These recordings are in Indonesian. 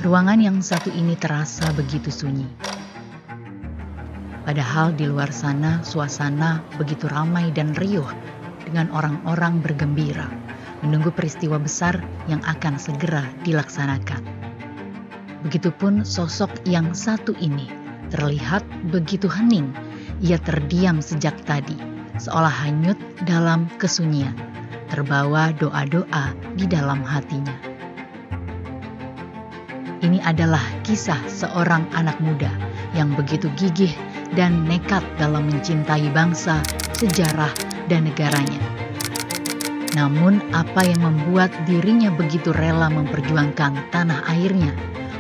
Ruangan yang satu ini terasa begitu sunyi. Padahal di luar sana suasana begitu ramai dan riuh dengan orang-orang bergembira menunggu peristiwa besar yang akan segera dilaksanakan. Begitupun sosok yang satu ini terlihat begitu hening. Ia terdiam sejak tadi, seolah hanyut dalam kesunyian, terbawa doa-doa di dalam hatinya. Ini adalah kisah seorang anak muda yang begitu gigih dan nekat dalam mencintai bangsa, sejarah, dan negaranya. Namun apa yang membuat dirinya begitu rela memperjuangkan tanah airnya,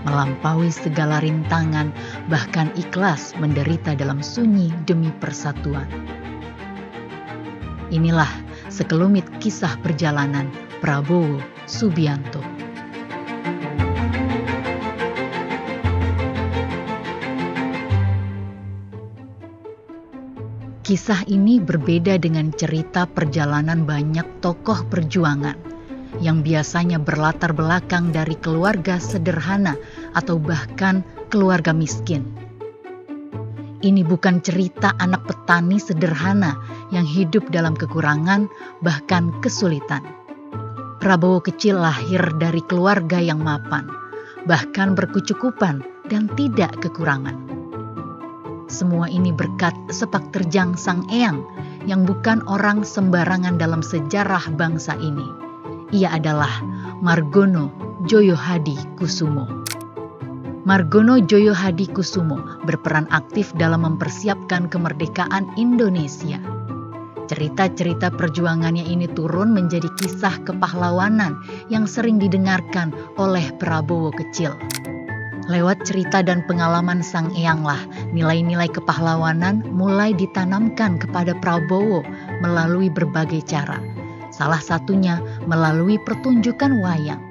melampaui segala rintangan, bahkan ikhlas menderita dalam sunyi demi persatuan. Inilah sekelumit kisah perjalanan Prabowo Subianto. Kisah ini berbeda dengan cerita perjalanan banyak tokoh perjuangan yang biasanya berlatar belakang dari keluarga sederhana atau bahkan keluarga miskin. Ini bukan cerita anak petani sederhana yang hidup dalam kekurangan bahkan kesulitan. Prabowo kecil lahir dari keluarga yang mapan, bahkan berkecukupan dan tidak kekurangan. Semua ini berkat sepak terjang Sang Eyang yang bukan orang sembarangan dalam sejarah bangsa ini. Ia adalah Margono Djoyo Hadikusumo. Margono Djoyo Hadikusumo berperan aktif dalam mempersiapkan kemerdekaan Indonesia. Cerita-cerita perjuangannya ini turun menjadi kisah kepahlawanan yang sering didengarkan oleh Prabowo kecil. Lewat cerita dan pengalaman Sang Eyanglah, nilai-nilai kepahlawanan mulai ditanamkan kepada Prabowo melalui berbagai cara. Salah satunya melalui pertunjukan wayang.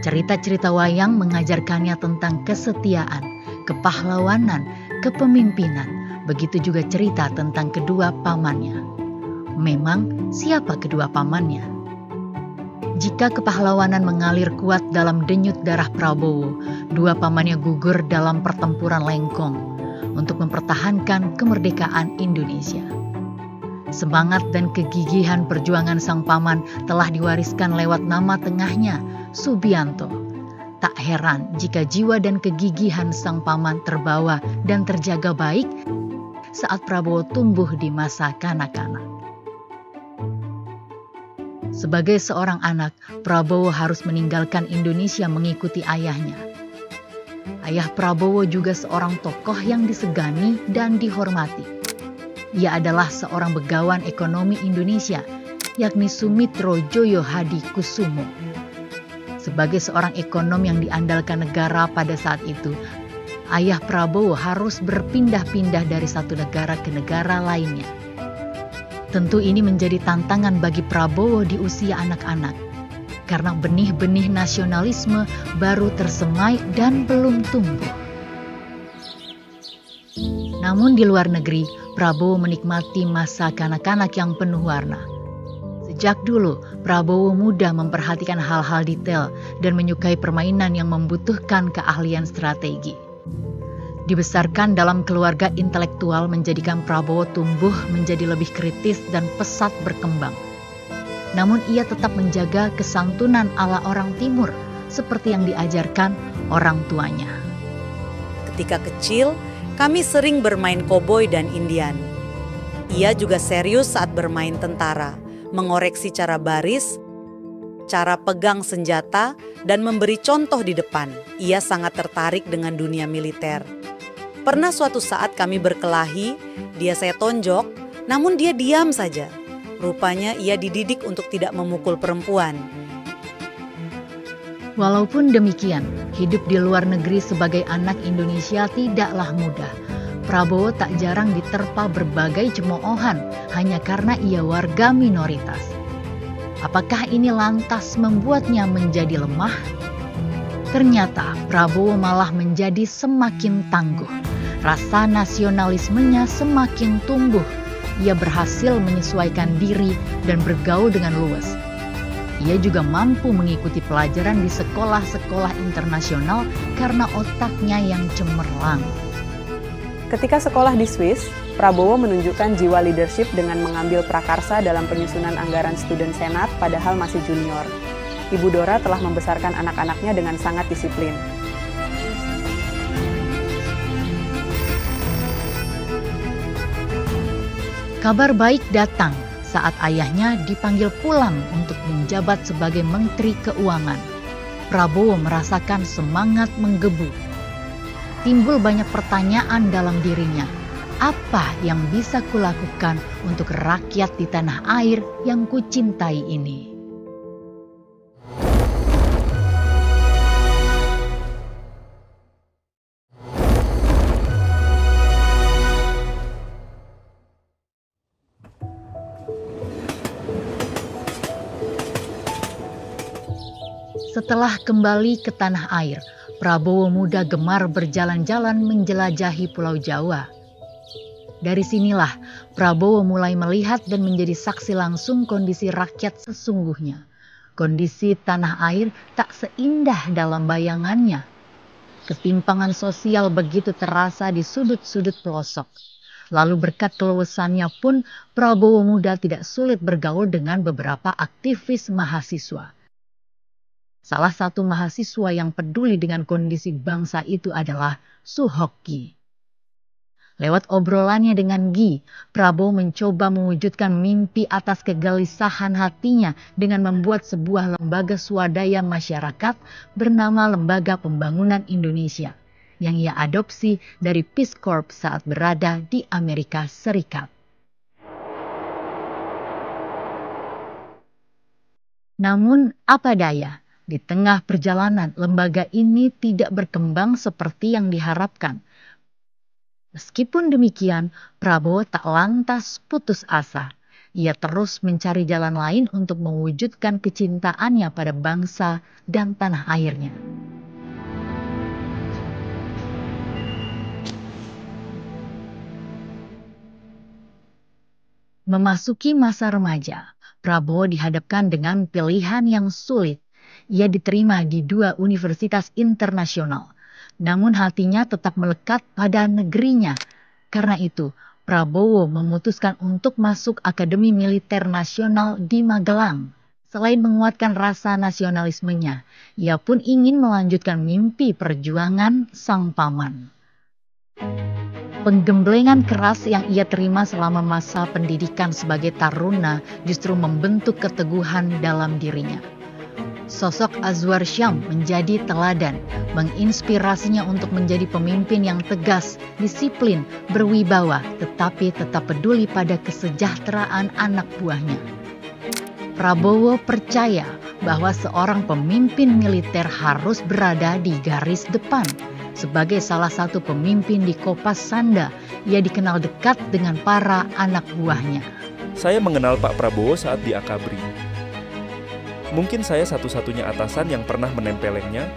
Cerita-cerita wayang mengajarkannya tentang kesetiaan, kepahlawanan, kepemimpinan. Begitu juga cerita tentang kedua pamannya. Memang siapa kedua pamannya? Jika kepahlawanan mengalir kuat dalam denyut darah Prabowo, dua pamannya gugur dalam pertempuran Lengkong untuk mempertahankan kemerdekaan Indonesia. Semangat dan kegigihan perjuangan sang paman telah diwariskan lewat nama tengahnya, Subianto. Tak heran jika jiwa dan kegigihan sang paman terbawa dan terjaga baik saat Prabowo tumbuh di masa kanak-kanak. Sebagai seorang anak, Prabowo harus meninggalkan Indonesia mengikuti ayahnya. Ayah Prabowo juga seorang tokoh yang disegani dan dihormati. Ia adalah seorang begawan ekonomi Indonesia, yakni Sumitro Djoyo Hadikusumo. Sebagai seorang ekonom yang diandalkan negara pada saat itu, ayah Prabowo harus berpindah-pindah dari satu negara ke negara lainnya. Tentu ini menjadi tantangan bagi Prabowo di usia anak-anak, karena benih-benih nasionalisme baru tersemai dan belum tumbuh. Namun di luar negeri, Prabowo menikmati masa kanak-kanak yang penuh warna. Sejak dulu, Prabowo mudah memperhatikan hal-hal detail dan menyukai permainan yang membutuhkan keahlian strategi. Dibesarkan dalam keluarga intelektual menjadikan Prabowo tumbuh menjadi lebih kritis dan pesat berkembang. Namun ia tetap menjaga kesantunan ala orang timur seperti yang diajarkan orang tuanya. Ketika kecil, kami sering bermain koboi dan Indian. Ia juga serius saat bermain tentara, mengoreksi cara baris, cara pegang senjata, dan memberi contoh di depan. Ia sangat tertarik dengan dunia militer. Pernah suatu saat kami berkelahi, dia saya tonjok, namun dia diam saja. Rupanya ia dididik untuk tidak memukul perempuan. Walaupun demikian, hidup di luar negeri sebagai anak Indonesia tidaklah mudah. Prabowo tak jarang diterpa berbagai cemoohan hanya karena ia warga minoritas. Apakah ini lantas membuatnya menjadi lemah? Ternyata Prabowo malah menjadi semakin tangguh. Rasa nasionalismenya semakin tumbuh. Ia berhasil menyesuaikan diri dan bergaul dengan luas. Ia juga mampu mengikuti pelajaran di sekolah-sekolah internasional karena otaknya yang cemerlang. Ketika sekolah di Swiss, Prabowo menunjukkan jiwa leadership dengan mengambil prakarsa dalam penyusunan anggaran student senat padahal masih junior. Ibu Dora telah membesarkan anak-anaknya dengan sangat disiplin. Kabar baik datang saat ayahnya dipanggil pulang untuk menjabat sebagai Menteri Keuangan. Prabowo merasakan semangat menggebu. Timbul banyak pertanyaan dalam dirinya. Apa yang bisa kulakukan untuk rakyat di tanah air yang kucintai ini? Setelah kembali ke tanah air, Prabowo muda gemar berjalan-jalan menjelajahi Pulau Jawa. Dari sinilah Prabowo mulai melihat dan menjadi saksi langsung kondisi rakyat sesungguhnya. Kondisi tanah air tak seindah dalam bayangannya. Ketimpangan sosial begitu terasa di sudut-sudut pelosok. Lalu berkat keluasannya pun Prabowo muda tidak sulit bergaul dengan beberapa aktivis mahasiswa. Salah satu mahasiswa yang peduli dengan kondisi bangsa itu adalah Suhoki. Lewat obrolannya dengan Gi, Prabowo mencoba mewujudkan mimpi atas kegelisahan hatinya dengan membuat sebuah lembaga swadaya masyarakat bernama Lembaga Pembangunan Indonesia yang ia adopsi dari Peace Corps saat berada di Amerika Serikat. Namun apa daya? Di tengah perjalanan, lembaga ini tidak berkembang seperti yang diharapkan. Meskipun demikian, Prabowo tak lantas putus asa. Ia terus mencari jalan lain untuk mewujudkan kecintaannya pada bangsa dan tanah airnya. Memasuki masa remaja, Prabowo dihadapkan dengan pilihan yang sulit. Ia diterima di 2 universitas internasional, namun hatinya tetap melekat pada negerinya. Karena itu, Prabowo memutuskan untuk masuk Akademi Militer Nasional di Magelang. Selain menguatkan rasa nasionalismenya, ia pun ingin melanjutkan mimpi perjuangan sang paman. Penggemblengan keras yang ia terima selama masa pendidikan sebagai taruna justru membentuk keteguhan dalam dirinya. Sosok Azwar Syam menjadi teladan, menginspirasinya untuk menjadi pemimpin yang tegas, disiplin, berwibawa, tetapi tetap peduli pada kesejahteraan anak buahnya. Prabowo percaya bahwa seorang pemimpin militer harus berada di garis depan. Sebagai salah satu pemimpin di Kopas Sanda, ia dikenal dekat dengan para anak buahnya. Saya mengenal Pak Prabowo saat di Akabri. Mungkin saya satu-satunya atasan yang pernah menempelengnya,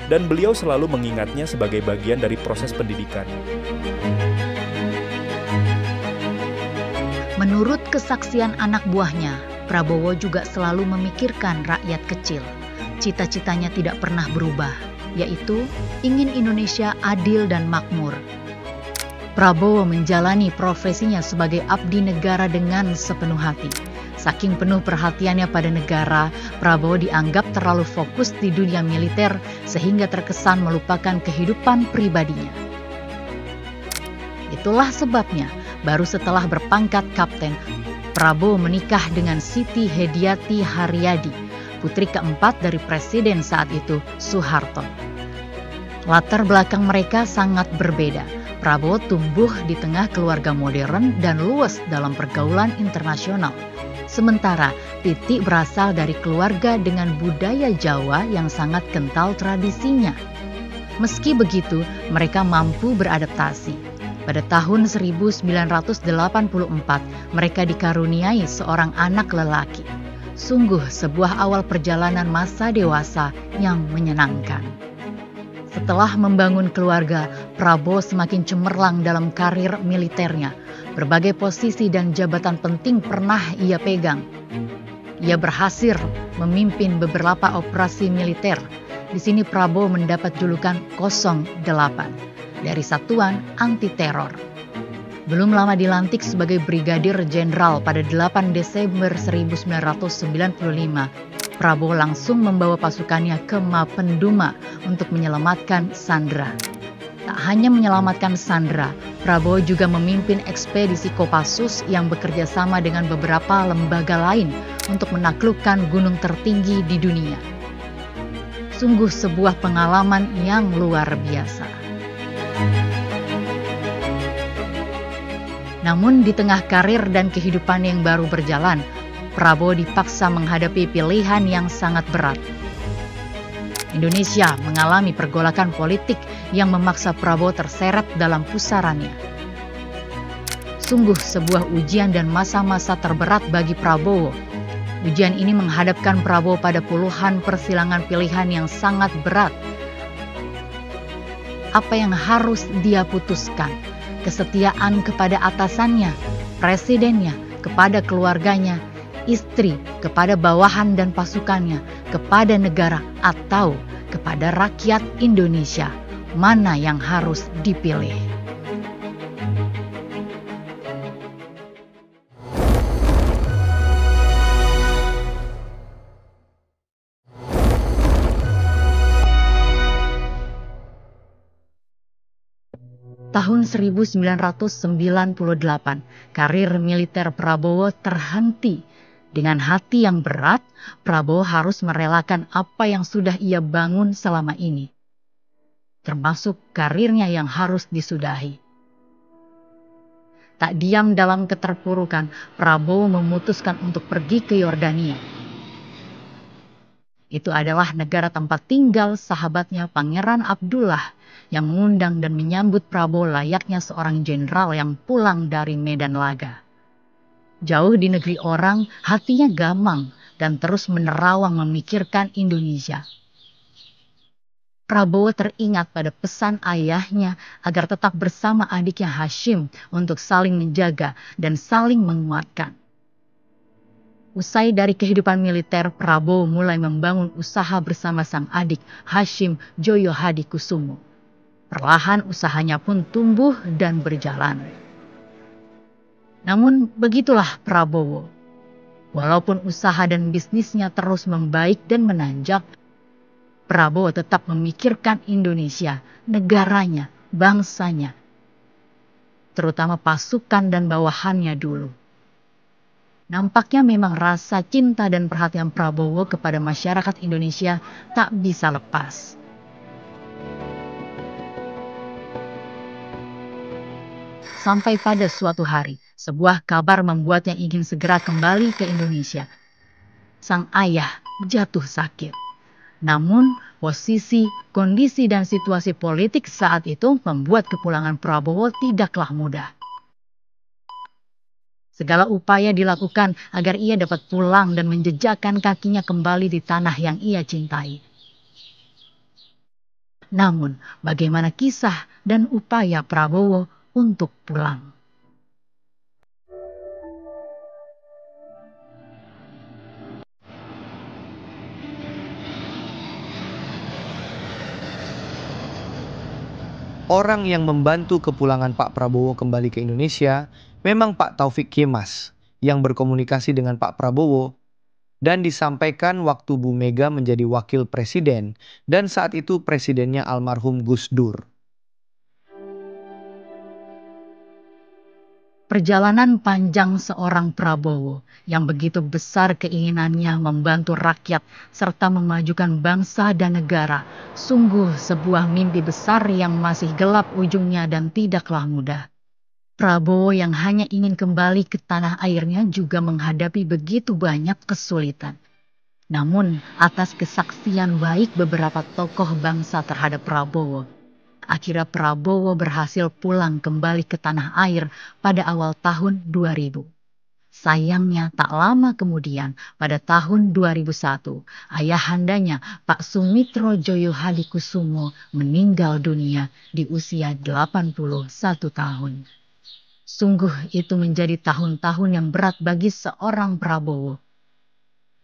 dan beliau selalu mengingatnya sebagai bagian dari proses pendidikan. Menurut kesaksian anak buahnya, Prabowo juga selalu memikirkan rakyat kecil. Cita-citanya tidak pernah berubah, yaitu ingin Indonesia adil dan makmur. Prabowo menjalani profesinya sebagai abdi negara dengan sepenuh hati. Saking penuh perhatiannya pada negara, Prabowo dianggap terlalu fokus di dunia militer sehingga terkesan melupakan kehidupan pribadinya. Itulah sebabnya, baru setelah berpangkat kapten, Prabowo menikah dengan Siti Hediati Haryadi, putri keempat dari Presiden saat itu, Soeharto. Latar belakang mereka sangat berbeda. Prabowo tumbuh di tengah keluarga modern dan luas dalam pergaulan internasional. Sementara Titi berasal dari keluarga dengan budaya Jawa yang sangat kental tradisinya. Meski begitu, mereka mampu beradaptasi. Pada tahun 1984, mereka dikaruniai seorang anak lelaki. Sungguh sebuah awal perjalanan masa dewasa yang menyenangkan. Setelah membangun keluarga, Prabowo semakin cemerlang dalam karir militernya. Berbagai posisi dan jabatan penting pernah ia pegang. Ia berhasil memimpin beberapa operasi militer. Di sini Prabowo mendapat julukan 08 dari Satuan Anti Teror. Belum lama dilantik sebagai Brigadir Jenderal pada 8 Desember 1995, Prabowo langsung membawa pasukannya ke Mapenduma untuk menyelamatkan Sandra. Tak hanya menyelamatkan Sandra, Prabowo juga memimpin ekspedisi Kopassus yang bekerja sama dengan beberapa lembaga lain untuk menaklukkan gunung tertinggi di dunia. Sungguh sebuah pengalaman yang luar biasa. Namun di tengah karir dan kehidupan yang baru berjalan, Prabowo dipaksa menghadapi pilihan yang sangat berat. Indonesia mengalami pergolakan politik yang memaksa Prabowo terseret dalam pusarannya. Sungguh sebuah ujian dan masa-masa terberat bagi Prabowo. Ujian ini menghadapkan Prabowo pada puluhan persilangan pilihan yang sangat berat. Apa yang harus dia putuskan? Kesetiaan kepada atasannya, presidennya, kepada keluarganya, istri, kepada bawahan dan pasukannya, kepada negara, atau kepada rakyat Indonesia. Mana yang harus dipilih? Tahun 1998, karir militer Prabowo terhenti. Dengan hati yang berat, Prabowo harus merelakan apa yang sudah ia bangun selama ini, termasuk karirnya yang harus disudahi. Tak diam dalam keterpurukan, Prabowo memutuskan untuk pergi ke Yordania. Itu adalah negara tempat tinggal sahabatnya Pangeran Abdullah yang mengundang dan menyambut Prabowo layaknya seorang jenderal yang pulang dari medan laga. Jauh di negeri orang, hatinya gamang dan terus menerawang memikirkan Indonesia. Prabowo teringat pada pesan ayahnya agar tetap bersama adiknya Hashim untuk saling menjaga dan saling menguatkan. Usai dari kehidupan militer, Prabowo mulai membangun usaha bersama sang adik Hashim Joyo Hadikusumo. Perlahan usahanya pun tumbuh dan berjalan. Namun begitulah Prabowo. Walaupun usaha dan bisnisnya terus membaik dan menanjak, Prabowo tetap memikirkan Indonesia, negaranya, bangsanya, terutama pasukan dan bawahannya dulu. Nampaknya memang rasa cinta dan perhatian Prabowo kepada masyarakat Indonesia tak bisa lepas. Sampai pada suatu hari, sebuah kabar membuatnya ingin segera kembali ke Indonesia. Sang ayah jatuh sakit. Namun, posisi, kondisi, dan situasi politik saat itu membuat kepulangan Prabowo tidaklah mudah. Segala upaya dilakukan agar ia dapat pulang dan menjejakkan kakinya kembali di tanah yang ia cintai. Namun, bagaimana kisah dan upaya Prabowo untuk pulang? Orang yang membantu kepulangan Pak Prabowo kembali ke Indonesia memang Pak Taufik Kemas yang berkomunikasi dengan Pak Prabowo dan disampaikan waktu Bu Mega menjadi wakil presiden dan saat itu presidennya almarhum Gus Dur. Perjalanan panjang seorang Prabowo yang begitu besar keinginannya membantu rakyat serta memajukan bangsa dan negara, sungguh sebuah mimpi besar yang masih gelap ujungnya dan tidaklah mudah. Prabowo yang hanya ingin kembali ke tanah airnya juga menghadapi begitu banyak kesulitan. Namun, atas kesaksian baik beberapa tokoh bangsa terhadap Prabowo, akhirnya Prabowo berhasil pulang kembali ke tanah air pada awal tahun 2000. Sayangnya tak lama kemudian pada tahun 2001, ayahandanya Pak Sumitro Joyo Hadikusumo meninggal dunia di usia 81 tahun. Sungguh itu menjadi tahun-tahun yang berat bagi seorang Prabowo.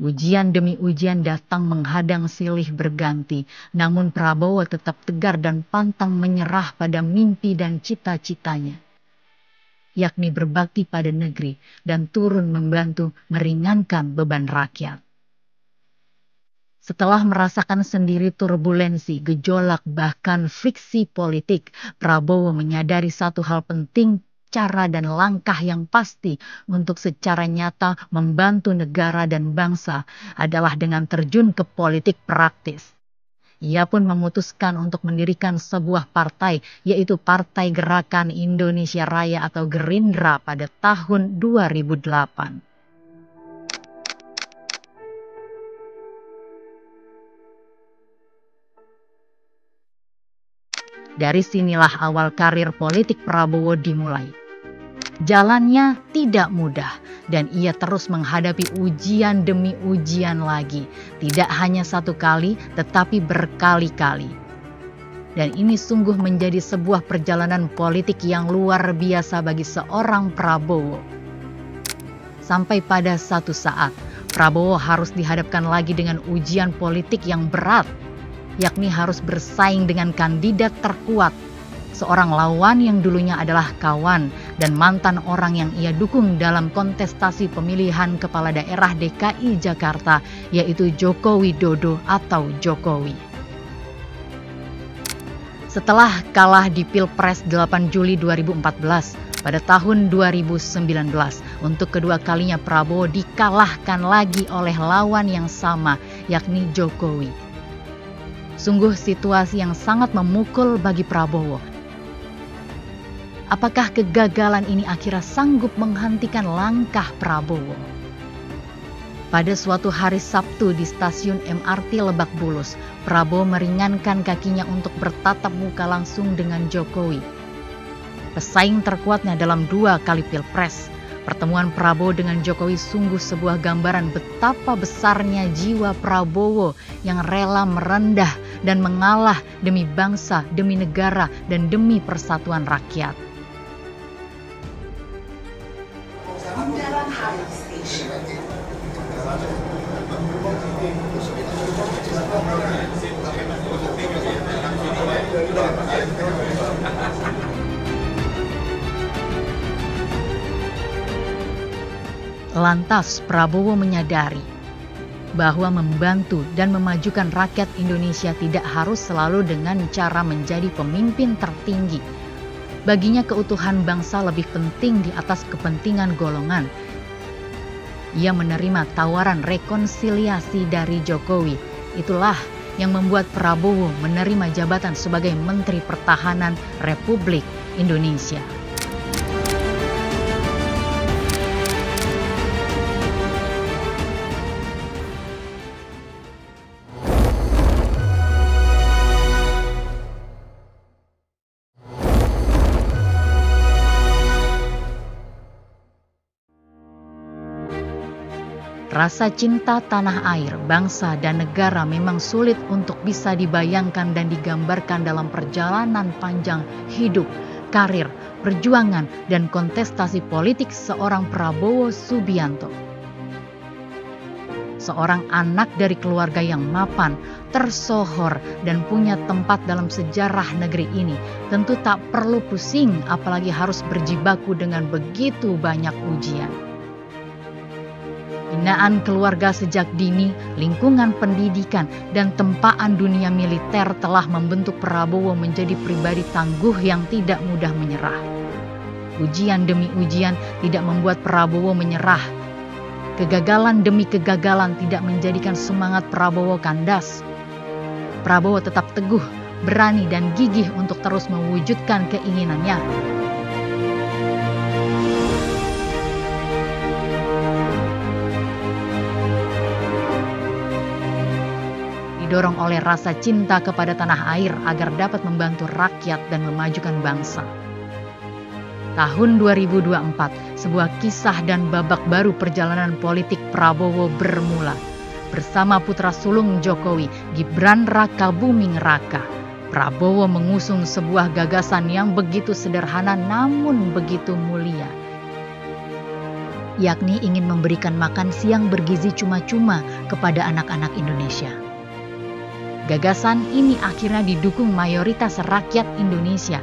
Ujian demi ujian datang menghadang silih berganti, namun Prabowo tetap tegar dan pantang menyerah pada mimpi dan cita-citanya, yakni berbakti pada negeri dan turun membantu meringankan beban rakyat. Setelah merasakan sendiri turbulensi, gejolak, bahkan friksi politik, Prabowo menyadari satu hal penting, cara dan langkah yang pasti untuk secara nyata membantu negara dan bangsa adalah dengan terjun ke politik praktis. Ia pun memutuskan untuk mendirikan sebuah partai, yaitu Partai Gerakan Indonesia Raya atau Gerindra pada tahun 2008. Dari sinilah awal karir politik Prabowo dimulai. Jalannya tidak mudah dan ia terus menghadapi ujian demi ujian lagi. Tidak hanya satu kali tetapi berkali-kali. Dan ini sungguh menjadi sebuah perjalanan politik yang luar biasa bagi seorang Prabowo. Sampai pada satu saat Prabowo harus dihadapkan lagi dengan ujian politik yang berat, yakni harus bersaing dengan kandidat terkuat, seorang lawan yang dulunya adalah kawan dan mantan orang yang ia dukung dalam kontestasi pemilihan kepala daerah DKI Jakarta, yaitu Joko Widodo atau Jokowi. Setelah kalah di Pilpres 8 Juli 2014, pada tahun 2019, untuk kedua kalinya Prabowo dikalahkan lagi oleh lawan yang sama, yakni Jokowi. Sungguh situasi yang sangat memukul bagi Prabowo. Apakah kegagalan ini akhirnya sanggup menghentikan langkah Prabowo? Pada suatu hari Sabtu di stasiun MRT Lebak Bulus, Prabowo meringankan kakinya untuk bertatap muka langsung dengan Jokowi. Pesaing terkuatnya dalam 2 kali Pilpres. Pertemuan Prabowo dengan Jokowi sungguh sebuah gambaran betapa besarnya jiwa Prabowo yang rela merendah dan mengalah demi bangsa, demi negara, dan demi persatuan rakyat. Lantas Prabowo menyadari bahwa membantu dan memajukan rakyat Indonesia tidak harus selalu dengan cara menjadi pemimpin tertinggi. Baginya keutuhan bangsa lebih penting di atas kepentingan golongan. Ia menerima tawaran rekonsiliasi dari Jokowi. Itulah yang membuat Prabowo menerima jabatan sebagai Menteri Pertahanan Republik Indonesia. Rasa cinta tanah air, bangsa, dan negara memang sulit untuk bisa dibayangkan dan digambarkan dalam perjalanan panjang hidup, karir, perjuangan, dan kontestasi politik seorang Prabowo Subianto. Seorang anak dari keluarga yang mapan, tersohor, dan punya tempat dalam sejarah negeri ini tentu tak perlu pusing apalagi harus berjibaku dengan begitu banyak ujian. Binaan keluarga sejak dini, lingkungan pendidikan, dan tempaan dunia militer telah membentuk Prabowo menjadi pribadi tangguh yang tidak mudah menyerah. Ujian demi ujian tidak membuat Prabowo menyerah. Kegagalan demi kegagalan tidak menjadikan semangat Prabowo kandas. Prabowo tetap teguh, berani, dan gigih untuk terus mewujudkan keinginannya. Didorong oleh rasa cinta kepada tanah air agar dapat membantu rakyat dan memajukan bangsa. Tahun 2024, sebuah kisah dan babak baru perjalanan politik Prabowo bermula. Bersama putra sulung Jokowi, Gibran Rakabuming Raka, Prabowo mengusung sebuah gagasan yang begitu sederhana namun begitu mulia, yakni ingin memberikan makan siang bergizi cuma-cuma kepada anak-anak Indonesia. Gagasan ini akhirnya didukung mayoritas rakyat Indonesia.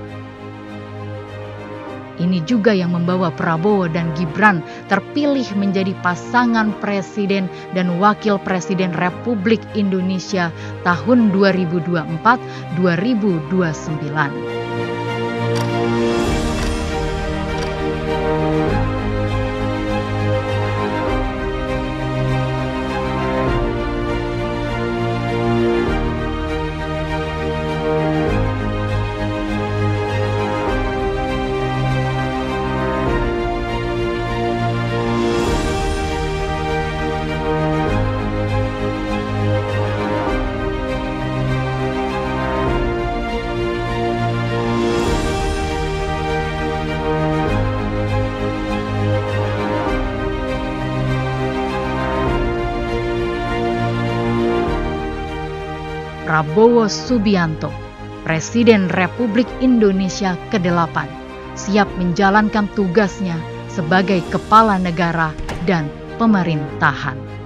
Ini juga yang membawa Prabowo dan Gibran terpilih menjadi pasangan presiden dan wakil presiden Republik Indonesia tahun 2024-2029. Prabowo Subianto, Presiden Republik Indonesia ke-8, siap menjalankan tugasnya sebagai kepala negara dan pemerintahan.